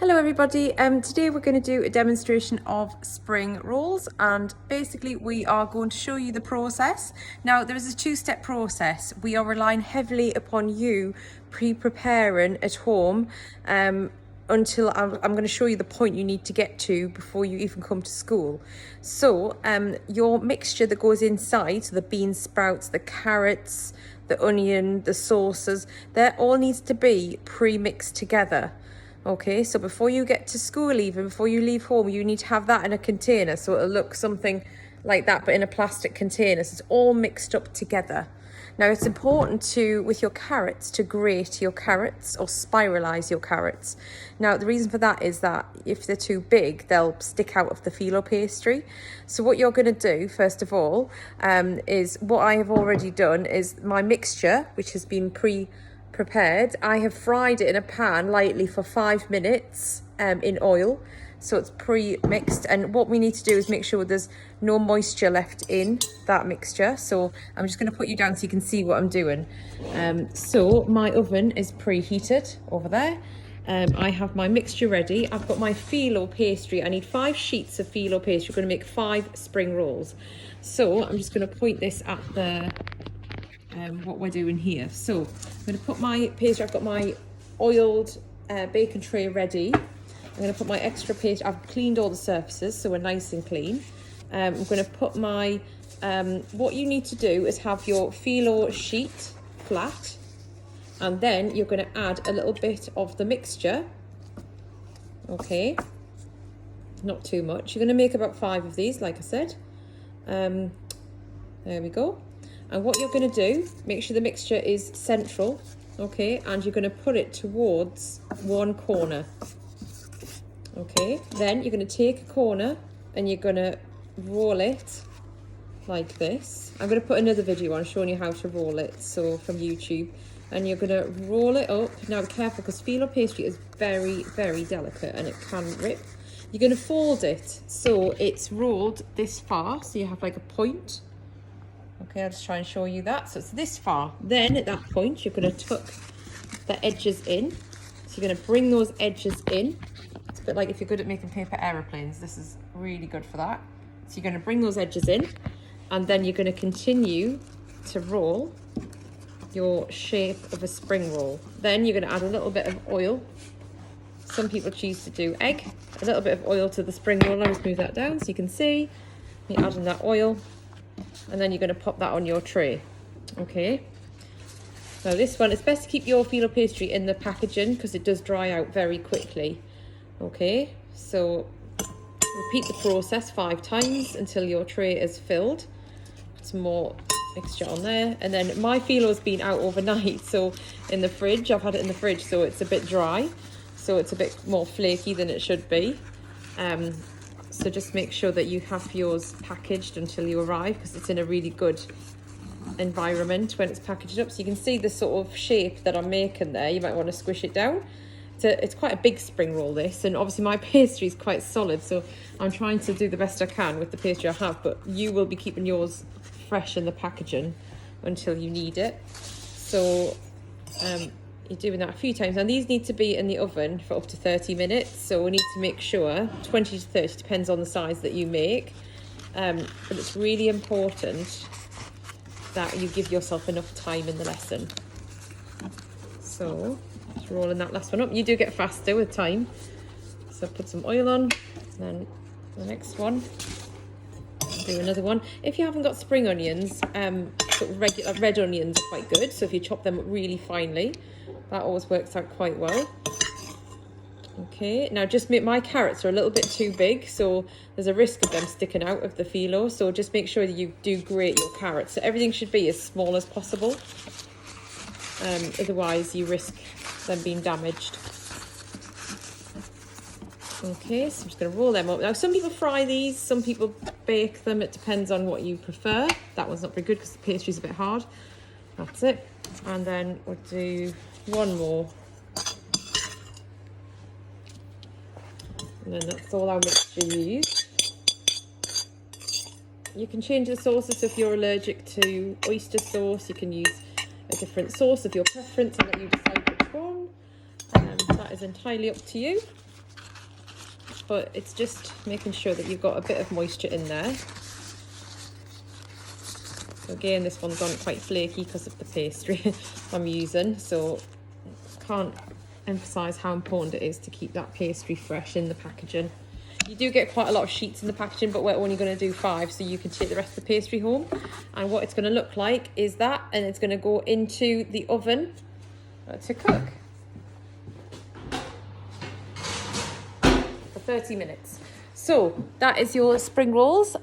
Hello everybody, today we're going to do a demonstration of spring rolls, and basically we are going to show you the process. Now there is a two-step process. We are relying heavily upon you pre-preparing at home until I'm going to show you the point you need to get to before you even come to school. So your mixture that goes inside, so the bean sprouts, the carrots, the onion, the sauces, that all needs to be pre-mixed together. Okay, so before you get to school, even before you leave home, you need to have that in a container, so it'll look something like that but in a plastic container, so it's all mixed up together. Now it's important to, with your carrots, to grate your carrots or spiralize your carrots. Now the reason for that is that if they're too big, they'll stick out of the phyllo pastry. So what you're going to do first of all is, what I have already done is my mixture, which has been prepared, I have fried it in a pan lightly for 5 minutes in oil, so it's pre-mixed. And what we need to do is make sure there's no moisture left in that mixture. So I'm just going to put you down so you can see what I'm doing. So my oven is preheated over there. I have my mixture ready. I've got my phyllo pastry. I need 5 sheets of phyllo pastry. We're going to make 5 spring rolls. So I'm just going to point this at the what we're doing here. So I'm going to put my pastry, I've got my oiled baking tray ready. I'm going to put my extra pastry, I've cleaned all the surfaces so we're nice and clean. I'm going to put my, what you need to do is have your phyllo sheet flat, and then you're going to add a little bit of the mixture. Okay, not too much. You're going to make about 5 of these, like I said. There we go. And what you're going to do, make sure the mixture is central, okay, and you're going to put it towards one corner, okay. Then you're going to take a corner and you're going to roll it like this. I'm going to put another video on showing you how to roll it, so from YouTube. And you're going to roll it up. Now be careful, because phyllo pastry is very, very delicate and it can rip. You're going to fold it so it's rolled this far, so you have like a point. Okay, I'll just try and show you that. So it's this far. Then at that point, you're going to tuck the edges in. So you're going to bring those edges in. It's a bit like if you're good at making paper aeroplanes, this is really good for that. So you're going to bring those edges in, and then you're going to continue to roll your shape of a spring roll. Then you're going to add a little bit of oil. Some people choose to do egg. A little bit of oil to the spring roll. I'll just move that down so you can see. You're adding that oil. And then you're going to pop that on your tray. Okay, now this one, it's best to keep your phyllo pastry in the packaging because it does dry out very quickly. Okay, so repeat the process 5 times until your tray is filled. Put some more mixture on there, and then my phyllo's been out overnight, so in the fridge, I've had it in the fridge, so it's a bit dry, so it's a bit more flaky than it should be. So just make sure that you have yours packaged until you arrive, because it's in a really good environment when it's packaged up. So you can see the sort of shape that I'm making there. You might want to squish it down. It's quite a big spring roll, this, and obviously my pastry is quite solid, so I'm trying to do the best I can with the pastry I have, but you will be keeping yours fresh in the packaging until you need it. So you're doing that a few times, and these need to be in the oven for up to 30 minutes, so we need to make sure 20 to 30 depends on the size that you make, but it's really important that you give yourself enough time in the lesson. So just rolling that last one up. You do get faster with time, so put some oil on, and then the next one, do another one. If you haven't got spring onions, sort of regular red onions are quite good, so if you chop them really finely, that always works out quite well. Okay, now just make, my carrots are a little bit too big, so there's a risk of them sticking out of the phyllo, so just make sure that you do grate your carrots. So everything should be as small as possible, otherwise you risk them being damaged. Okay, so I'm just going to roll them up. Now some people fry these, some people bake them, it depends on what you prefer. That one's not very good because the pastry's a bit hard. That's it. And then we'll do one more. And then that's all our mixture used. You can change the sauces, so if you're allergic to oyster sauce, you can use a different sauce of your preference and let you decide which one. That is entirely up to you. but it's just making sure that you've got a bit of moisture in there. So again, this one's gone quite flaky because of the pastry I'm using, so can't emphasize how important it is to keep that pastry fresh in the packaging. You do get quite a lot of sheets in the packaging, but we're only going to do 5, so you can take the rest of the pastry home. And what it's going to look like is that, and it's going to go into the oven to cook for 30 minutes. So that is your spring rolls.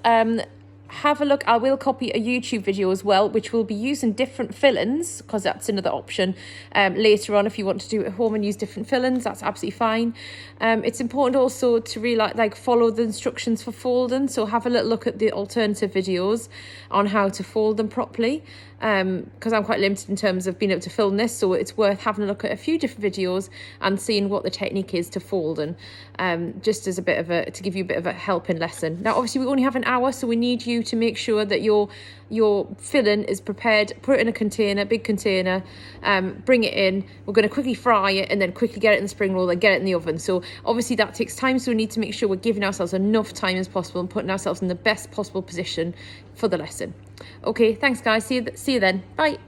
Have a look. I will copy a YouTube video as well, which will be using different fillings, because that's another option later on. If you want to do it at home and use different fillings, that's absolutely fine. It's important also to really like follow the instructions for folding, so have a little look at the alternative videos on how to fold them properly, because I'm quite limited in terms of being able to film this, so it's worth having a look at a few different videos and seeing what the technique is to folding, just as a bit of to give you a bit of a helping lesson. Now obviously we only have an hour, so we need you to make sure that your filling is prepared. Put it in a container, big container, bring it in. We're going to quickly fry it and then quickly get it in the spring roll and get it in the oven. So obviously that takes time, so we need to make sure we're giving ourselves enough time as possible and putting ourselves in the best possible position for the lesson. Okay, thanks guys, see you then, bye.